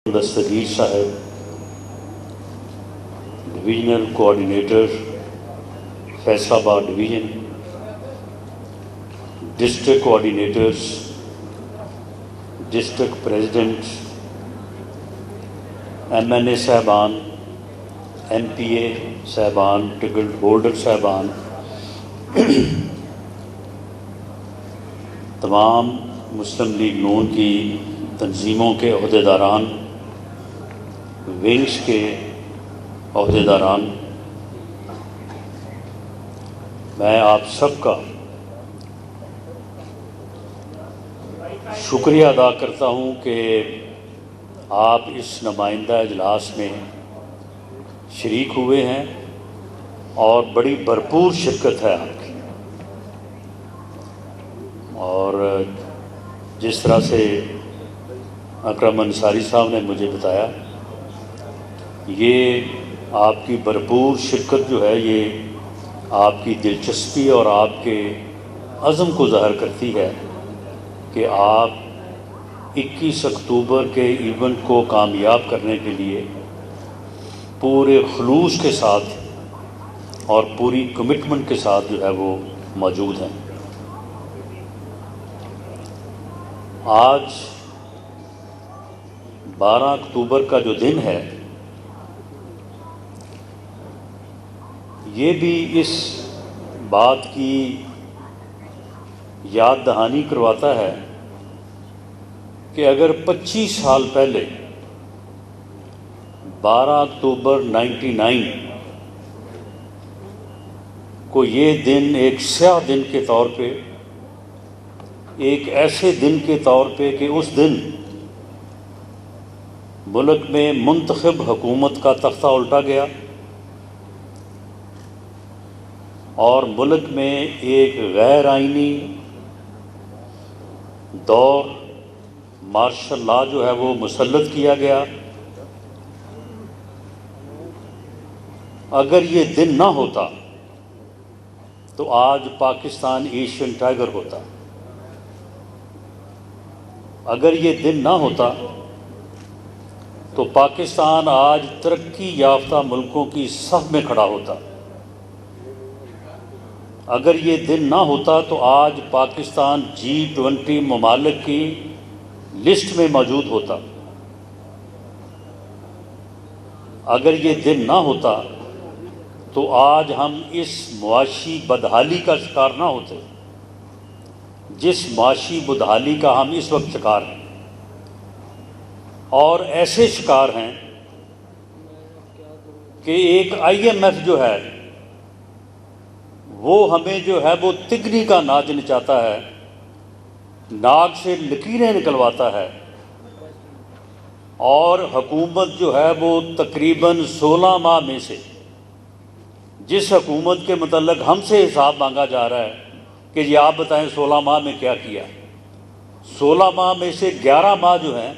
دستگیر صاحب، divisional coordinator Faisalabad division, district coordinators, district president, M N A صاحبان، M پی اے صاحبان، ticket holder صاحبان، تمام مسلم لیگ نون کی تنظیموں کے عہدیداران، ونگز کے عہدیداران، میں آپ سب کا شکریہ ادا کرتا ہوں کہ آپ اس نمائندہ اجلاس میں شریک ہوئے ہیں اور بڑی بھرپور شرکت ہے آپ کی۔ اور جس طرح سے اکرم انصاری صاحب نے مجھے بتایا، یہ آپ کی بھرپور شرکت جو ہے یہ آپ کی دلچسپی اور آپ کے عزم کو ظاہر کرتی ہے کہ آپ 21 اکتوبر کے ایونٹ کو کامیاب کرنے کے لیے پورے خلوص کے ساتھ اور پوری کمٹمنٹ کے ساتھ جو ہے وہ موجود ہیں۔ آج 12 اکتوبر کا جو دن ہے، یہ بھی اس بات کی یاد دہانی کرواتا ہے کہ اگر 25 سال پہلے 12 اکتوبر 99 کو یہ دن ایک سیاہ دن کے طور پہ، ایک ایسے دن کے طور پہ کہ اس دن ملک میں منتخب حکومت کا تختہ الٹا گیا اور ملک میں ایک غیر آئینی دور مارشل لا جو ہے وہ مسلط کیا گیا، اگر یہ دن نہ ہوتا تو آج پاکستان ایشین ٹائیگر ہوتا۔ اگر یہ دن نہ ہوتا تو پاکستان آج ترقی یافتہ ملکوں کی صف میں کھڑا ہوتا۔ اگر یہ دن نہ ہوتا تو آج پاکستان G20 ممالک کی لسٹ میں موجود ہوتا۔ اگر یہ دن نہ ہوتا تو آج ہم اس معاشی بدحالی کا شکار نہ ہوتے جس معاشی بدحالی کا ہم اس وقت شکار ہیں، اور ایسے شکار ہیں کہ ایک آئی ایم ایف جو ہے وہ ہمیں جو ہے وہ تگنی کا ناچ نچاتا ہے، ناک سے لکیریں نکلواتا ہے، اور حکومت جو ہے وہ تقریباً 16 ماہ میں سے جس حکومت کے متعلق ہم سے حساب مانگا جا رہا ہے کہ یہ آپ بتائیں 16 ماہ میں کیا کیا، 16 ماہ میں سے 11 ماہ جو ہیں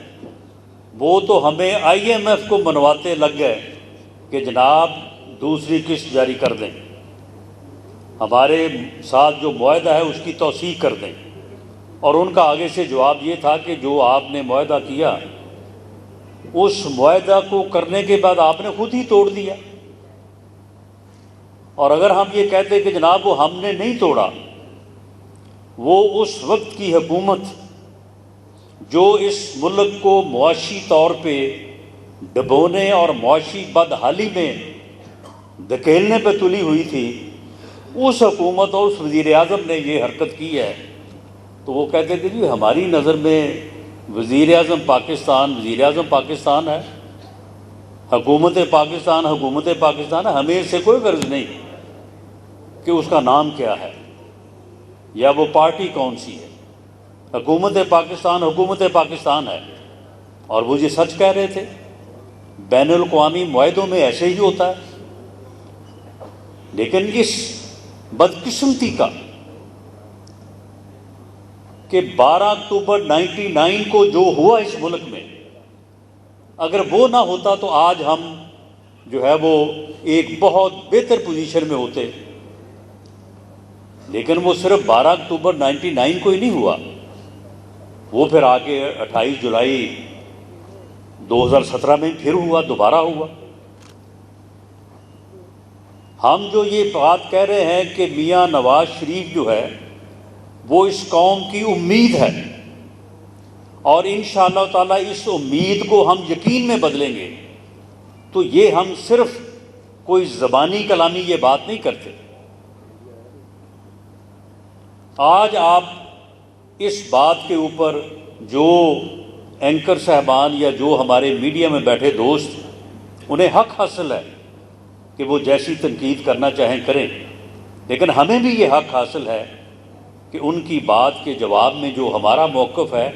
وہ تو ہمیں آئی ایم ایف کو منواتے لگ گئے کہ جناب دوسری قسط جاری کر دیں، ہمارے ساتھ جو معاہدہ ہے اس کی توثیق کر دیں، اور ان کا آگے سے جواب یہ تھا کہ جو آپ نے معاہدہ کیا اس معاہدہ کو کرنے کے بعد آپ نے خود ہی توڑ دیا۔ اور اگر ہم یہ کہتے کہ جناب وہ ہم نے نہیں توڑا، وہ اس وقت کی حکومت جو اس ملک کو معاشی طور پہ ڈبونے اور معاشی بدحالی میں دھکیلنے پہ تلی ہوئی تھی، اس حکومت اور اس وزیر اعظم نے یہ حرکت کی ہے، تو وہ کہتے کہ جی ہماری نظر میں وزیر اعظم پاکستان ہے، حکومت پاکستان ہے، ہمیں اس سے کوئی غرض نہیں کہ اس کا نام کیا ہے یا وہ پارٹی کون سی ہے، حکومت پاکستان ہے۔ اور وہ یہ سچ کہہ رہے تھے، بین الاقوامی معاہدوں میں ایسے ہی ہوتا ہے۔ لیکن اس بدقسمتی کا کہ 12 اکتوبر 99 کو جو ہوا اس ملک میں، اگر وہ نہ ہوتا تو آج ہم جو ہے وہ ایک بہت بہتر پوزیشن میں ہوتے۔ لیکن وہ صرف 12 اکتوبر 99 کو ہی نہیں ہوا، وہ پھر آگے 28 جولائی 2017 میں پھر ہوا، دوبارہ ہوا۔ ہم جو یہ بات کہہ رہے ہیں کہ میاں نواز شریف جو ہے وہ اس قوم کی امید ہے، اور انشاءاللہ تعالیٰ اس امید کو ہم یقین میں بدلیں گے، تو یہ ہم صرف کوئی زبانی کلامی یہ بات نہیں کرتے۔ آج آپ اس بات کے اوپر جو اینکر صاحبان یا جو ہمارے میڈیا میں بیٹھے دوست، انہیں حق حاصل ہے کہ وہ جیسی تنقید کرنا چاہیں کریں، لیکن ہمیں بھی یہ حق حاصل ہے کہ ان کی بات کے جواب میں جو ہمارا موقف ہے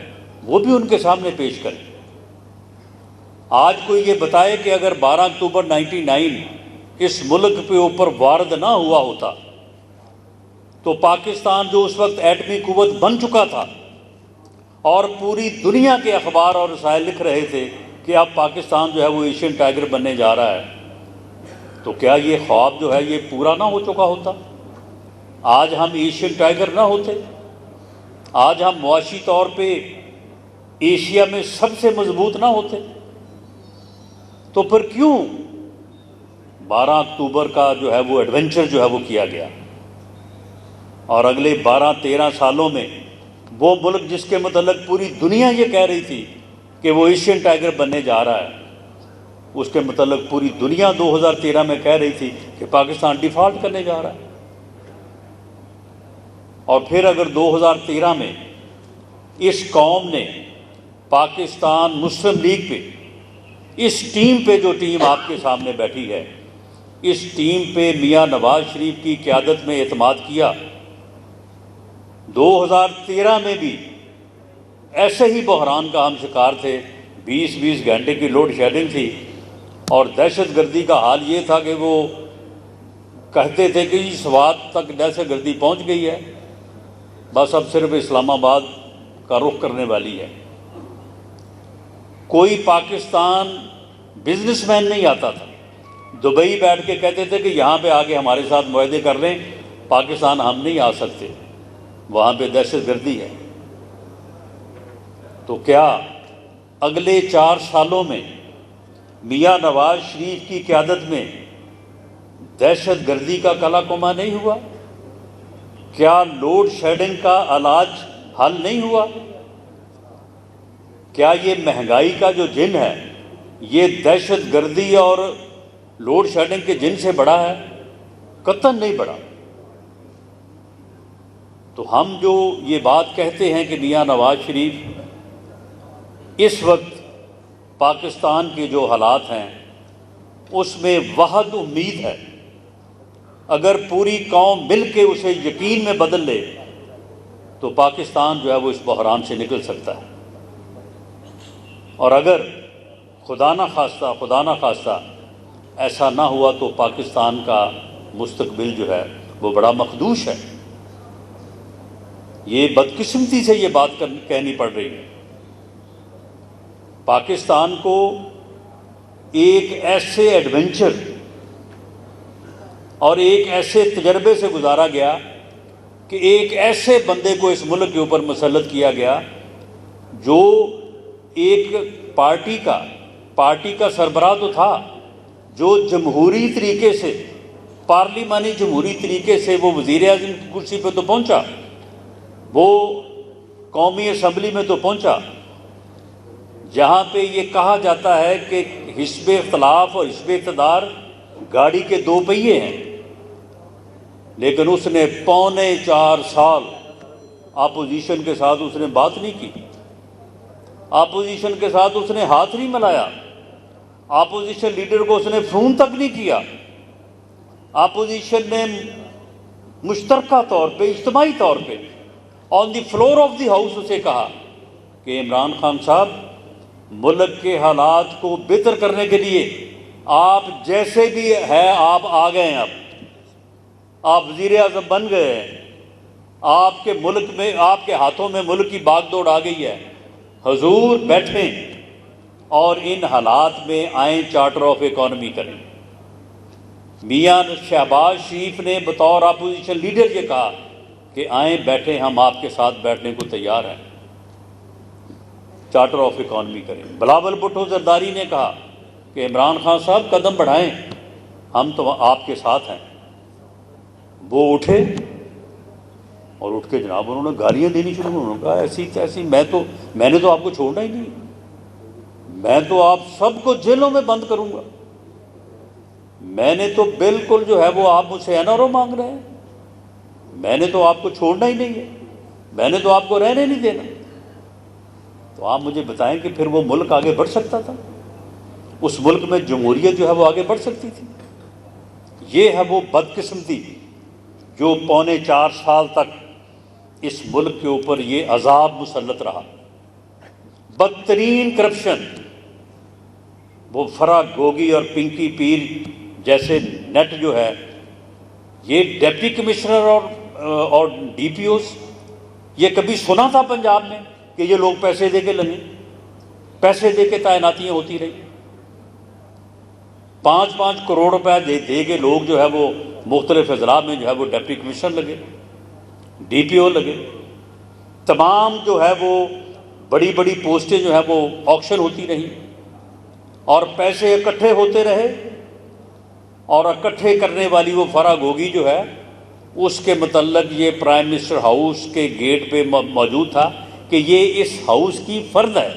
وہ بھی ان کے سامنے پیش کریں۔ آج کوئی یہ بتائے کہ اگر 12 اکتوبر 99 اس ملک پہ اوپر وارد نہ ہوا ہوتا تو پاکستان جو اس وقت ایٹمی قوت بن چکا تھا اور پوری دنیا کے اخبار اور رسائل لکھ رہے تھے کہ اب پاکستان جو ہے وہ ایشین ٹائیگر بننے جا رہا ہے، تو کیا یہ خواب جو ہے یہ پورا نہ ہو چکا ہوتا؟ آج ہم ایشین ٹائیگر نہ ہوتے؟ آج ہم معاشی طور پہ ایشیا میں سب سے مضبوط نہ ہوتے؟ تو پھر کیوں 12 اکتوبر کا جو ہے وہ ایڈونچر جو ہے وہ کیا گیا؟ اور اگلے 12-13 سالوں میں وہ ملک جس کے متعلق پوری دنیا یہ کہہ رہی تھی کہ وہ ایشین ٹائیگر بننے جا رہا ہے، اس کے متعلق پوری دنیا 2013 میں کہہ رہی تھی کہ پاکستان ڈیفالٹ کرنے جا رہا ہے۔ اور پھر اگر 2013 میں اس قوم نے پاکستان مسلم لیگ پہ، اس ٹیم پہ، جو ٹیم آپ کے سامنے بیٹھی ہے، اس ٹیم پہ میاں نواز شریف کی قیادت میں اعتماد کیا، 2013 میں بھی ایسے ہی بحران کا ہم شکار تھے، 20 گھنٹے کی لوڈ شیڈنگ تھی، اور دہشت گردی کا حال یہ تھا کہ وہ کہتے تھے کہ سوات تک دہشت گردی پہنچ گئی ہے، بس اب صرف اسلام آباد کا رخ کرنے والی ہے۔ کوئی پاکستان بزنس مین نہیں آتا تھا، دبئی بیٹھ کے کہتے تھے کہ یہاں پہ آ کے ہمارے ساتھ معاہدے کر لیں، پاکستان ہم نہیں آ سکتے، وہاں پہ دہشت گردی ہے۔ تو کیا اگلے 4 سالوں میں میاں نواز شریف کی قیادت میں دہشت گردی کا کلا کما نہیں ہوا؟ کیا لوڈ شیڈنگ کا علاج حل نہیں ہوا؟ کیا یہ مہنگائی کا جو جن ہے یہ دہشت گردی اور لوڈ شیڈنگ کے جن سے بڑا ہے؟ قطعاً نہیں بڑا۔ تو ہم جو یہ بات کہتے ہیں کہ میاں نواز شریف اس وقت پاکستان کے جو حالات ہیں اس میں وحد امید ہے، اگر پوری قوم مل کے اسے یقین میں بدل لے تو پاکستان جو ہے وہ اس بحران سے نکل سکتا ہے۔ اور اگر خدا نہ خواستہ ایسا نہ ہوا تو پاکستان کا مستقبل جو ہے وہ بڑا مخدوش ہے۔ یہ بدقسمتی سے یہ بات کہنی پڑ رہی ہے۔ پاکستان کو ایک ایسے ایڈونچر اور ایک ایسے تجربے سے گزارا گیا کہ ایک ایسے بندے کو اس ملک کے اوپر مسلط کیا گیا جو ایک پارٹی کا سربراہ تو تھا، جو جمہوری طریقے سے، پارلیمانی جمہوری طریقے سے وہ وزیر اعظم کی کرسی پہ تو پہنچا، وہ قومی اسمبلی میں تو پہنچا، جہاں پہ یہ کہا جاتا ہے کہ حزب اختلاف اور حزب اقتدار گاڑی کے 2 پہیے ہیں، لیکن اس نے 4.25 سال اپوزیشن کے ساتھ اس نے بات نہیں کی، اپوزیشن کے ساتھ اس نے ہاتھ نہیں ملایا، اپوزیشن لیڈر کو اس نے فون تک نہیں کیا۔ اپوزیشن نے مشترکہ طور پہ، اجتماعی طور پہ آن دی فلور آف دی ہاؤس اسے کہا کہ عمران خان صاحب، ملک کے حالات کو بہتر کرنے کے لیے آپ جیسے بھی ہے آپ آ گئے ہیں، اب آپ وزیر اعظم بن گئے ہیں، آپ کے ملک میں، آپ کے ہاتھوں میں ملک کی باغ دوڑ آ گئی ہے، حضور بیٹھیں اور ان حالات میں آئیں، چارٹر آف اکانومی کریں۔ میاں شہباز شریف نے بطور اپوزیشن لیڈر یہ کہا کہ آئیں بیٹھیں، ہم آپ کے ساتھ بیٹھنے کو تیار ہیں۔ چارٹر آف اکانومی کریں۔ بلاول بھٹو زرداری نے کہا کہ عمران خان صاحب قدم بڑھائیں، ہم تو آپ کے ساتھ ہیں۔ وہ اٹھے اور اٹھ کے جناب انہوں نے گالیاں دینی شروع کی۔ انہوں نے کہا ایسی تیسی، میں نے تو آپ کو چھوڑنا ہی نہیں، میں تو آپ سب کو جیلوں میں بند کروں گا، میں نے تو بالکل جو ہے وہ آپ مجھ سے NRO مانگ رہے ہیں، میں نے تو آپ کو چھوڑنا ہی نہیں ہے، میں نے تو آپ کو رہنے نہیں دینا۔ تو آپ مجھے بتائیں کہ پھر وہ ملک آگے بڑھ سکتا تھا؟ اس ملک میں جمہوریت جو ہے وہ آگے بڑھ سکتی تھی؟ یہ ہے وہ بدقسمتی جو 4.25 سال تک اس ملک کے اوپر یہ عذاب مسلط رہا۔ بدترین کرپشن، وہ فرا گوگی اور پنکی پیر جیسے نیٹ جو ہے، یہ ڈپٹی کمشنر اور DPOs، یہ کبھی سنا تھا پنجاب میں کہ یہ لوگ پیسے دے کے لگے، پیسے دے کے تعیناتیاں ہوتی رہی؟ 5-5 کروڑ روپے دے کے لوگ جو ہے وہ مختلف اضلاع میں جو ہے وہ ڈپٹی کمشنر لگے، DPO لگے، تمام جو ہے وہ بڑی بڑی پوسٹیں جو ہے وہ آکشن ہوتی رہی، اور پیسے اکٹھے ہوتے رہے، اور اکٹھے کرنے والی وہ فرا گوگی جو ہے، اس کے متعلق یہ پرائم منسٹر ہاؤس کے گیٹ پہ موجود تھا کہ یہ اس ہاؤس کی فرد ہے،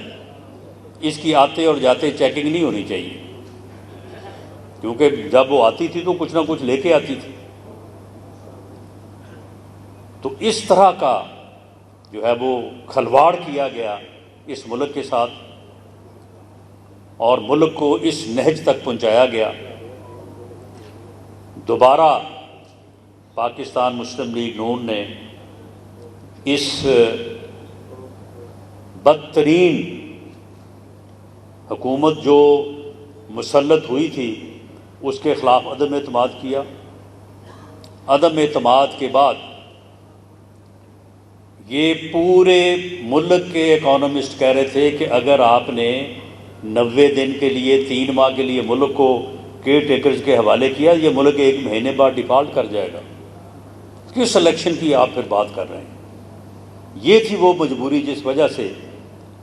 اس کی آتے اور جاتے چیکنگ نہیں ہونی چاہیے، کیونکہ جب وہ آتی تھی تو کچھ نہ کچھ لے کے آتی تھی۔ تو اس طرح کا جو ہے وہ کھلواڑ کیا گیا اس ملک کے ساتھ، اور ملک کو اس نہج تک پہنچایا گیا۔ دوبارہ پاکستان مسلم لیگ نون نے اس بدترین حکومت جو مسلط ہوئی تھی اس کے خلاف عدم اعتماد کیا۔ عدم اعتماد کے بعد یہ پورے ملک کے اکانومسٹ کہہ رہے تھے کہ اگر آپ نے 90 دن کے لیے 3 ماہ کے لیے ملک کو کیئر ٹیکرز کے حوالے کیا، یہ ملک 1 مہینے بعد ڈیفالٹ کر جائے گا۔ کس الیکشن کی آپ پھر بات کر رہے ہیں؟ یہ تھی وہ مجبوری جس وجہ سے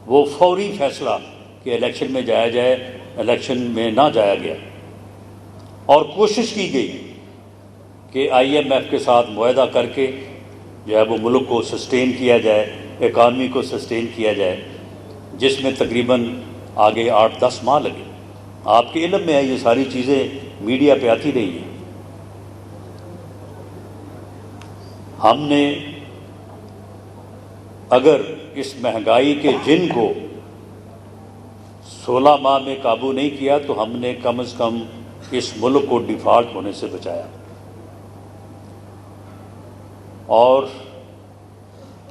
وہ فوری فیصلہ کہ الیکشن میں جایا جائے، الیکشن میں نہ جایا گیا، اور کوشش کی گئی کہ IMF کے ساتھ معاہدہ کر کے جو ہے وہ ملک کو سسٹین کیا جائے، اکانومی کو سسٹین کیا جائے، جس میں تقریباً آگے 8-10 ماہ لگے۔ آپ کے علم میں ہے، یہ ساری چیزیں میڈیا پہ آتی رہی ہیں۔ ہم نے اگر اس مہنگائی کے جن کو 16 ماہ میں قابو نہیں کیا تو ہم نے کم از کم اس ملک کو ڈیفالٹ ہونے سے بچایا۔ اور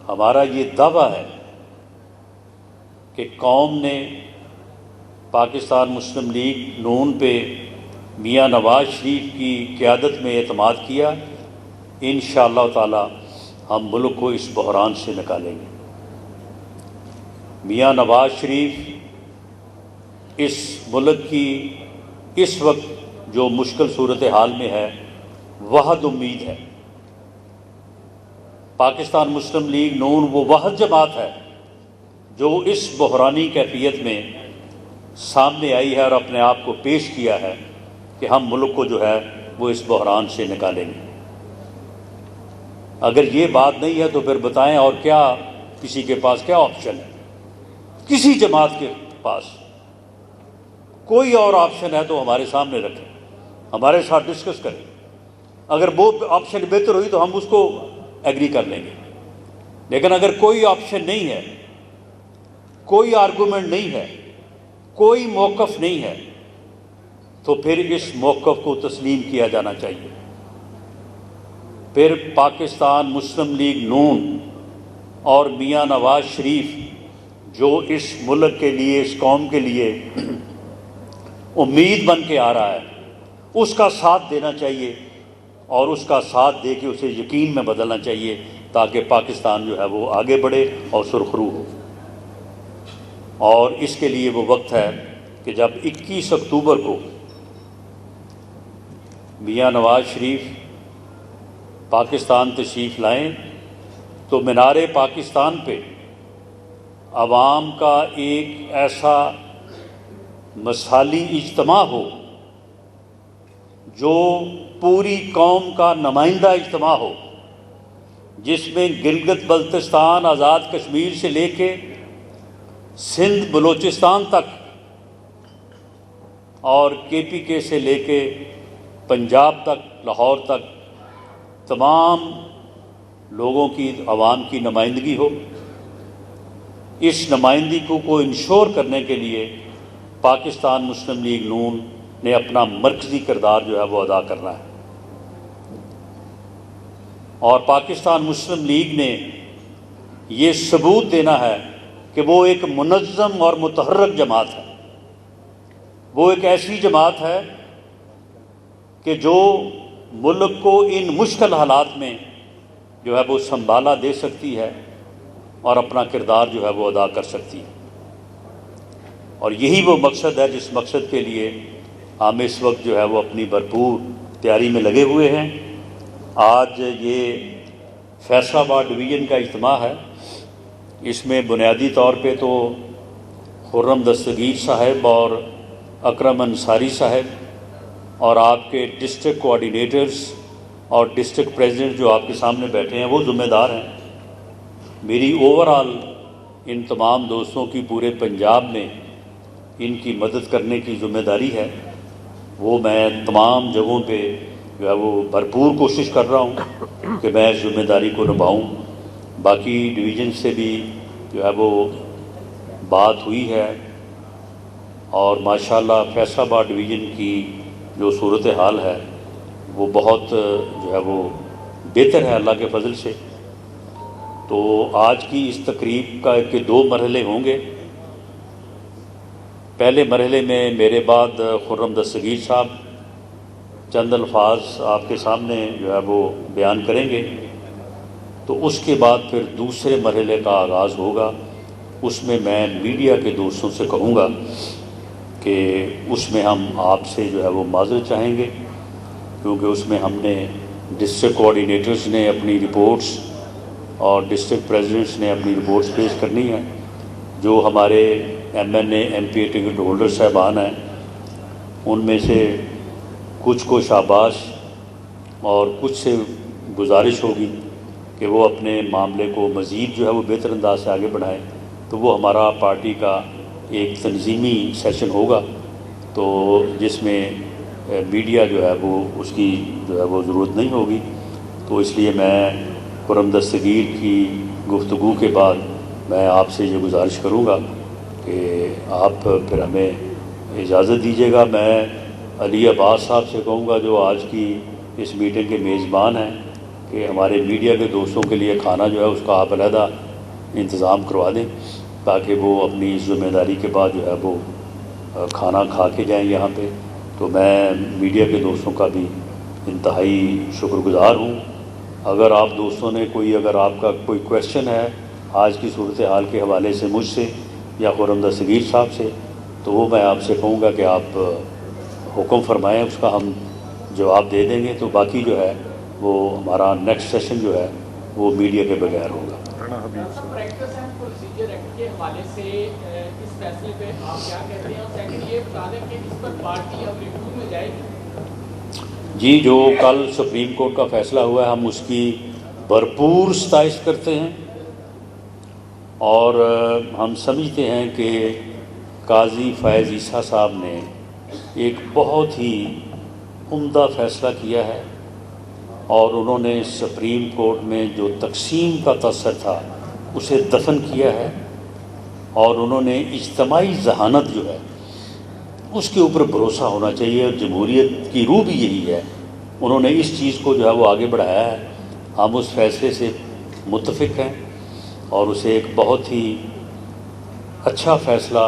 ہمارا یہ دعویٰ ہے کہ قوم نے پاکستان مسلم لیگ نون پہ میاں نواز شریف کی قیادت میں اعتماد کیا، انشاءاللہ تعالی ہم ملک کو اس بحران سے نکالیں گے۔ میاں نواز شریف اس ملک کی اس وقت جو مشکل صورتحال میں ہے واحد امید ہے۔ پاکستان مسلم لیگ نون وہ واحد جماعت ہے جو اس بحرانی کیفیت میں سامنے آئی ہے اور اپنے آپ کو پیش کیا ہے کہ ہم ملک کو جو ہے وہ اس بحران سے نکالیں گے۔ اگر یہ بات نہیں ہے تو پھر بتائیں اور کیا کسی کے پاس کیا آپشن ہے؟ کسی جماعت کے پاس کوئی اور آپشن ہے تو ہمارے سامنے رکھیں، ہمارے ساتھ ڈسکس کریں۔ اگر وہ آپشن بہتر ہوئی تو ہم اس کو ایگری کر لیں گے، لیکن اگر کوئی آپشن نہیں ہے، کوئی آرگومنٹ نہیں ہے، کوئی موقف نہیں ہے، تو پھر اس موقف کو تسلیم کیا جانا چاہیے۔ پھر پاکستان مسلم لیگ نون اور میاں نواز شریف جو اس ملک کے لیے، اس قوم کے لیے امید بن کے آ رہا ہے، اس کا ساتھ دینا چاہیے، اور اس کا ساتھ دے کے اسے یقین میں بدلنا چاہیے، تاکہ پاکستان جو ہے وہ آگے بڑھے اور سرخرو ہو۔ اور اس کے لیے وہ وقت ہے کہ جب 21 اکتوبر کو میاں نواز شریف پاکستان تشریف لائیں تو مینار پاکستان پہ عوام کا ایک ایسا مثالی اجتماع ہو جو پوری قوم کا نمائندہ اجتماع ہو، جس میں گلگت بلتستان، آزاد کشمیر سے لے کے سندھ بلوچستان تک اور KPK سے لے کے پنجاب تک، لاہور تک، تمام لوگوں کی، عوام کی نمائندگی ہو۔ اس نمائندگی کو انشور کرنے کے لیے پاکستان مسلم لیگ نون نے اپنا مرکزی کردار جو ہے وہ ادا کرنا ہے، اور پاکستان مسلم لیگ نے یہ ثبوت دینا ہے کہ وہ ایک منظم اور متحرک جماعت ہے۔ وہ ایک ایسی جماعت ہے کہ جو ملک کو ان مشکل حالات میں جو ہے وہ سنبھالا دے سکتی ہے اور اپنا کردار جو ہے وہ ادا کر سکتی ہے۔ اور یہی وہ مقصد ہے جس مقصد کے لیے ہم اس وقت جو ہے وہ اپنی بھرپور تیاری میں لگے ہوئے ہیں۔ آج یہ فیصل آباد ڈویژن کا اجتماع ہے۔ اس میں بنیادی طور پہ تو خرم دستگیر صاحب اور اکرم انصاری صاحب اور آپ کے ڈسٹرکٹ کوآرڈینیٹرز اور ڈسٹرکٹ پریزیڈنٹ جو آپ کے سامنے بیٹھے ہیں وہ ذمہ دار ہیں۔ میری اوورآل ان تمام دوستوں کی پورے پنجاب میں ان کی مدد کرنے کی ذمہ داری ہے۔ وہ میں تمام جگہوں پہ جو ہے وہ بھرپور کوشش کر رہا ہوں کہ میں اس ذمہ داری کو نبھاؤں۔ باقی ڈویژن سے بھی جو ہے وہ بات ہوئی ہے، اور ماشاءاللہ فیصل آباد ڈویژن کی جو صورتحال ہے وہ بہت جو ہے وہ بہتر ہے اللہ کے فضل سے۔ تو آج کی اس تقریب کا کہ 2 مرحلے ہوں گے۔ پہلے مرحلے میں میرے بعد خرم دستگیر صاحب چند الفاظ آپ کے سامنے جو ہے وہ بیان کریں گے، تو اس کے بعد پھر دوسرے مرحلے کا آغاز ہوگا۔ اس میں میں میڈیا کے دوستوں سے کہوں گا کہ اس میں ہم آپ سے جو ہے وہ معذرت چاہیں گے، کیونکہ اس میں ہم نے ڈسٹرکٹ کوآرڈینیٹرز نے اپنی رپورٹس اور ڈسٹرکٹ پریزیڈنٹس نے اپنی رپورٹس پیش کرنی ہیں۔ جو ہمارے MNA MP ٹکٹ ہولڈر صاحبان ہیں ان میں سے کچھ کو شاباش اور کچھ سے گزارش ہوگی کہ وہ اپنے معاملے کو مزید جو ہے وہ بہتر انداز سے آگے بڑھائیں۔ تو وہ ہمارا پارٹی کا ایک تنظیمی سیشن ہوگا، تو جس میں میڈیا جو ہے وہ اس کی جو ہے وہ ضرورت نہیں ہوگی۔ تو اس لیے میں خرم دستگیر کی گفتگو کے بعد میں آپ سے یہ گزارش کروں گا کہ آپ پھر ہمیں اجازت دیجیے گا۔ میں علی عباس صاحب سے کہوں گا جو آج کی اس میٹنگ کے میزبان ہیں کہ ہمارے میڈیا کے دوستوں کے لیے کھانا جو ہے اس کا آپ علیحدہ انتظام کروا دیں، تاکہ وہ اپنی ذمہ داری کے بعد جو ہے وہ کھانا کھا کے جائیں یہاں پہ۔ تو میں میڈیا کے دوستوں کا بھی انتہائی شکر گزار ہوں۔ اگر آپ دوستوں نے اگر آپ کا کوئی کویشچن ہے آج کی صورتحال کے حوالے سے مجھ سے یا خرم دستگیر صاحب سے، تو وہ میں آپ سے کہوں گا کہ آپ حکم فرمائیں، اس کا ہم جواب دے دیں گے۔ تو باقی جو ہے وہ ہمارا نیکسٹ سیشن جو ہے وہ میڈیا کے بغیر ہوگا۔ پریکٹس اینڈ پروسیجر ایکٹ کے حوالے سے اس فیصلے پہ آپ کیا کہتے ہیں، اور سیکنڈ یہ بتا دیں کہ اس پر پارٹی اب ریویو میں جائے گی؟ جی، جو کل سپریم کورٹ کا فیصلہ ہوا ہے ہم اس کی بھرپور ستائش کرتے ہیں، اور ہم سمجھتے ہیں کہ قاضی فیض عیسیٰ صاحب نے ایک بہت ہی عمدہ فیصلہ کیا ہے، اور انہوں نے سپریم کورٹ میں جو تقسیم کا تاثر تھا اسے دفن کیا ہے، اور انہوں نے اجتماعی ذہانت جو ہے اس کے اوپر بھروسہ ہونا چاہیے، اور جمہوریت کی روح بھی یہی ہے۔ انہوں نے اس چیز کو جو ہے وہ آگے بڑھایا ہے۔ ہم اس فیصلے سے متفق ہیں، اور اسے ایک بہت ہی اچھا فیصلہ،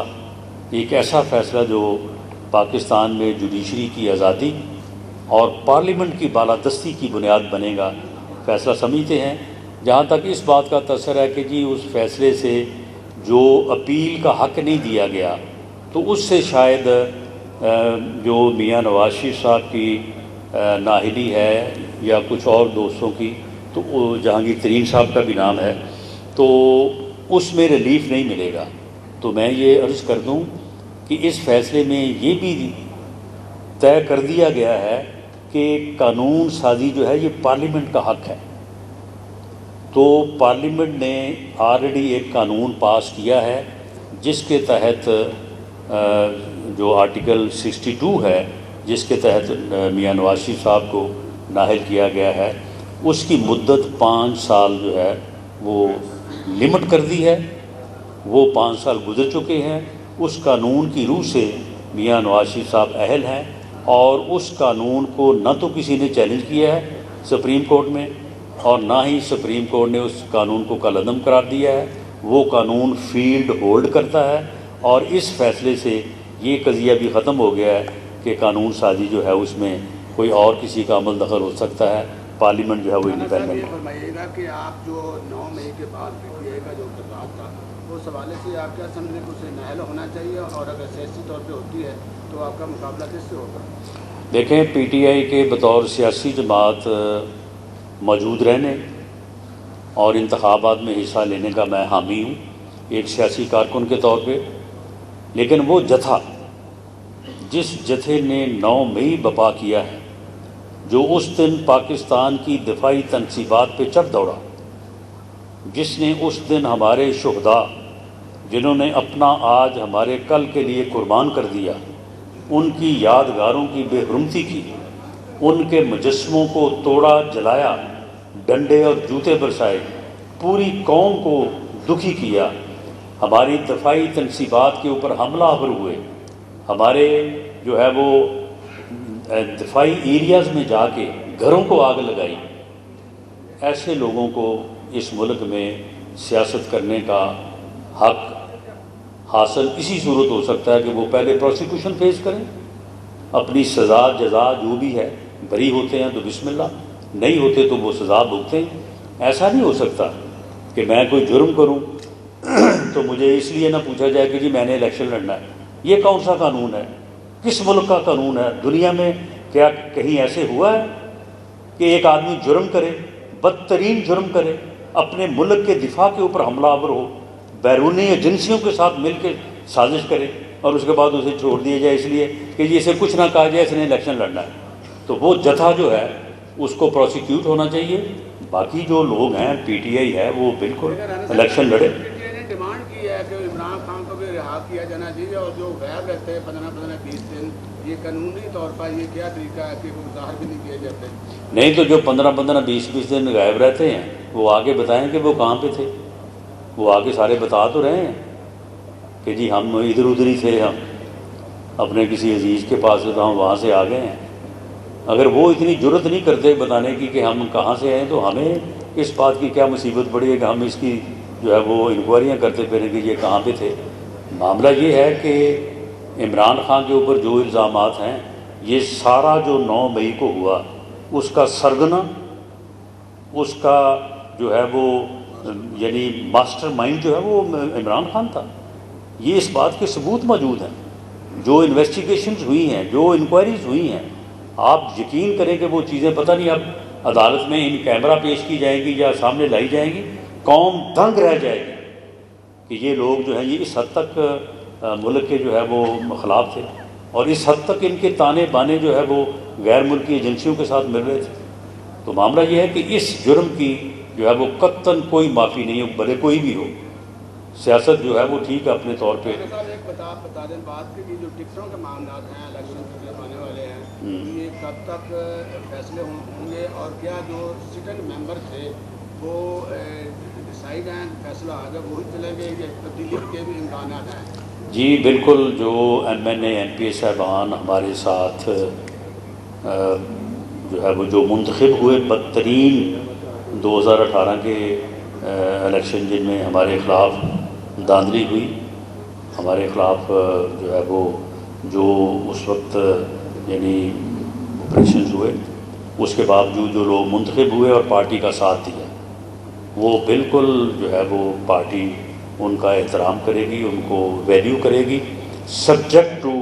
ایک ایسا فیصلہ جو پاکستان میں جوڈیشری کی آزادی اور پارلیمنٹ کی بالادستی کی بنیاد بنے گا، فیصلہ سمجھتے ہیں۔ جہاں تک اس بات کا تاثر ہے کہ جی اس فیصلے سے جو اپیل کا حق نہیں دیا گیا، تو اس سے شاید جو میاں نواز شریف صاحب کی نااہلی ہے یا کچھ اور دوستوں کی، تو وہ جہانگیر ترین صاحب کا بھی نام ہے، تو اس میں ریلیف نہیں ملے گا. تو میں یہ عرض کر دوں کہ اس فیصلے میں یہ بھی طے کر دیا گیا ہے کہ قانون سازی جو ہے یہ پارلیمنٹ کا حق ہے. تو پارلیمنٹ نے آلریڈی ایک قانون پاس کیا ہے جس کے تحت جو آرٹیکل 62 ہے جس کے تحت میاں نواز شریف صاحب کو نااہل کیا گیا ہے، اس کی مدت 5 سال جو ہے وہ لمٹ کر دی ہے. وہ 5 سال گزر چکے ہیں. اس قانون کی روح سے میاں نواز شریف صاحب اہل ہیں، اور اس قانون کو نہ تو کسی نے چیلنج کیا ہے سپریم کورٹ میں، اور نہ ہی سپریم کورٹ نے اس قانون کو کالعدم قرار دیا ہے. وہ قانون فیلڈ ہولڈ کرتا ہے، اور اس فیصلے سے یہ قضیہ بھی ختم ہو گیا ہے کہ قانون سازی جو ہے اس میں کوئی اور کسی کا عمل دخل ہو سکتا ہے. پارلیمنٹ جو ہے وہ انڈیپینڈنٹ یہ فرمائیے گا کہ آپ جو 9 مئی کے بعد PTI کا جو اقتدار تھا اس حوالے سے آپ کیا سمجھیں کہ اسے نااہل ہونا چاہیے، اور اگر سیاسی طور پہ ہوتی ہے تو آپ کا مقابلہ کس سے ہوگا؟ دیکھیں، PTI کے بطور سیاسی جماعت موجود رہنے اور انتخابات میں حصہ لینے کا میں حامی ہوں ایک سیاسی کارکن کے طور پہ. لیکن وہ جتھا جس جتھے نے 9 مئی بپا کیا ہے، جو اس دن پاکستان کی دفاعی تنصیبات پہ چڑھ دوڑا، جس نے اس دن ہمارے شہداء جنہوں نے اپنا آج ہمارے کل کے لیے قربان کر دیا، ان کی یادگاروں کی بے حرمتی کی، ان کے مجسموں کو توڑا، جلایا، ڈنڈے اور جوتے برسائے، پوری قوم کو دکھی کیا، ہماری دفاعی تنصیبات کے اوپر حملہ آور ہوئے، ہمارے جو ہے وہ دفاعی ایریاز میں جا کے گھروں کو آگ لگائی. ایسے لوگوں کو اس ملک میں سیاست کرنے کا حق حاصل اسی صورت ہو سکتا ہے کہ وہ پہلے پروسیکیوشن فیس کریں، اپنی سزا جزا جو بھی ہے، بری ہوتے ہیں تو بسم اللہ، نہیں ہوتے تو وہ سزا بھگتیں. ایسا نہیں ہو سکتا کہ میں کوئی جرم کروں تو مجھے اس لیے نہ پوچھا جائے کہ جی میں نے الیکشن لڑنا ہے. یہ کون سا قانون ہے؟ کس ملک کا قانون ہے؟ دنیا میں کیا کہیں ایسے ہوا ہے کہ ایک آدمی جرم کرے، بدترین جرم کرے، اپنے ملک کے دفاع کے اوپر حملہ آور ہو، بیرونی ایجنسیوں کے ساتھ مل کے سازش کرے، اور اس کے بعد اسے چھوڑ دیا جائے اس لیے کہ جی اسے کچھ نہ کہا جائے اس نے الیکشن لڑنا ہے؟ تو وہ جتھا جو ہے اس کو پروسیکیوٹ ہونا چاہیے. باقی جو لوگ ہیں PTI ہے وہ بالکل الیکشن لڑے. PTI نے ڈیمانڈ کی ہے کہ عمران خان کو بھی رہا کیا جانا چاہیے، اور جو غائب رہتے ہیں 15-20 دن، یہ قانونی طور پر یہ کیا طریقہ ہے کہ وہ ظاہر بھی نہیں کیے جاتے؟ نہیں تو جو 15-20 دن غائب رہتے ہیں وہ آگے بتائیں کہ وہ کہاں پہ تھے. وہ آگے سارے بتا تو رہے ہیں کہ جی ہم ادھر ادھر ہی تھے، ہم اپنے کسی عزیز کے پاس تو ہم وہاں سے آ گئے ہیں. اگر وہ اتنی جرت نہیں کرتے بتانے کی کہ ہم کہاں سے آئے، تو ہمیں اس بات کی کیا مصیبت پڑی ہے کہ ہم اس کی جو ہے وہ انکوائریاں کرتے پھریں کہ یہ کہاں پہ تھے. معاملہ یہ ہے کہ عمران خان کے اوپر جو الزامات ہیں، یہ سارا جو 9 مئی کو ہوا اس کا سرغنہ، اس کا جو ہے وہ یعنی ماسٹر مائنڈ جو ہے وہ عمران خان تھا. یہ اس بات کے ثبوت موجود ہیں. جو انویسٹیگیشنز ہوئی ہیں، جو انکوائریز ہوئی ہیں، آپ یقین کریں کہ وہ چیزیں پتہ نہیں اب عدالت میں ان کیمرہ پیش کی جائیں گی یا سامنے لائی جائیں گی، قوم دنگ رہ جائے گی کہ یہ لوگ جو ہیں یہ اس حد تک ملک کے جو ہے وہ خلاف تھے، اور اس حد تک ان کے تانے بانے جو ہے وہ غیر ملکی ایجنسیوں کے ساتھ مل رہے تھے. تو معاملہ یہ ہے کہ اس جرم کی جو ہے وہ قطعاً کوئی معافی نہیں ہو، بھلے کوئی بھی ہو. سیاست جو ہے وہ ٹھیک ہے اپنے طور پہ. ایک بتا دیں بات کہ جو ٹکٹوں کے معاملات ہیں الیکشن کے آنے والے ہیں، یہ کب تک فیصلے ہوں گے، اور کیا جو سٹنگ ممبر تھے وہ ڈسائیڈ ہیں، فیصلہ آ گیا وہی چلیں گے یا تبدیلی کے بھی امکانات ہیں؟ جی بالکل، جو MNA MP صاحبان ہمارے ساتھ جو ہے وہ جو منتخب ہوئے بدترین 2018 کے الیکشن جن میں ہمارے خلاف دھاندلی ہوئی، ہمارے خلاف جو ہے وہ جو اس وقت یعنی آپریشنز ہوئے، اس کے باوجود جو لوگ منتخب ہوئے اور پارٹی کا ساتھ دیا، وہ بالکل جو ہے وہ پارٹی ان کا احترام کرے گی، ان کو ویلیو کرے گی، سبجیکٹ ٹو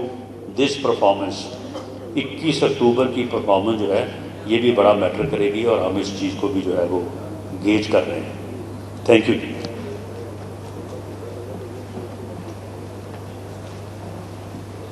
دس پرفارمنس. 21 اکتوبر کی پرفارمنس جو ہے یہ بھی بڑا میٹر کرے گی، اور ہم اس چیز کو بھی جو ہے وہ گیج کر رہے ہیں. Thank you.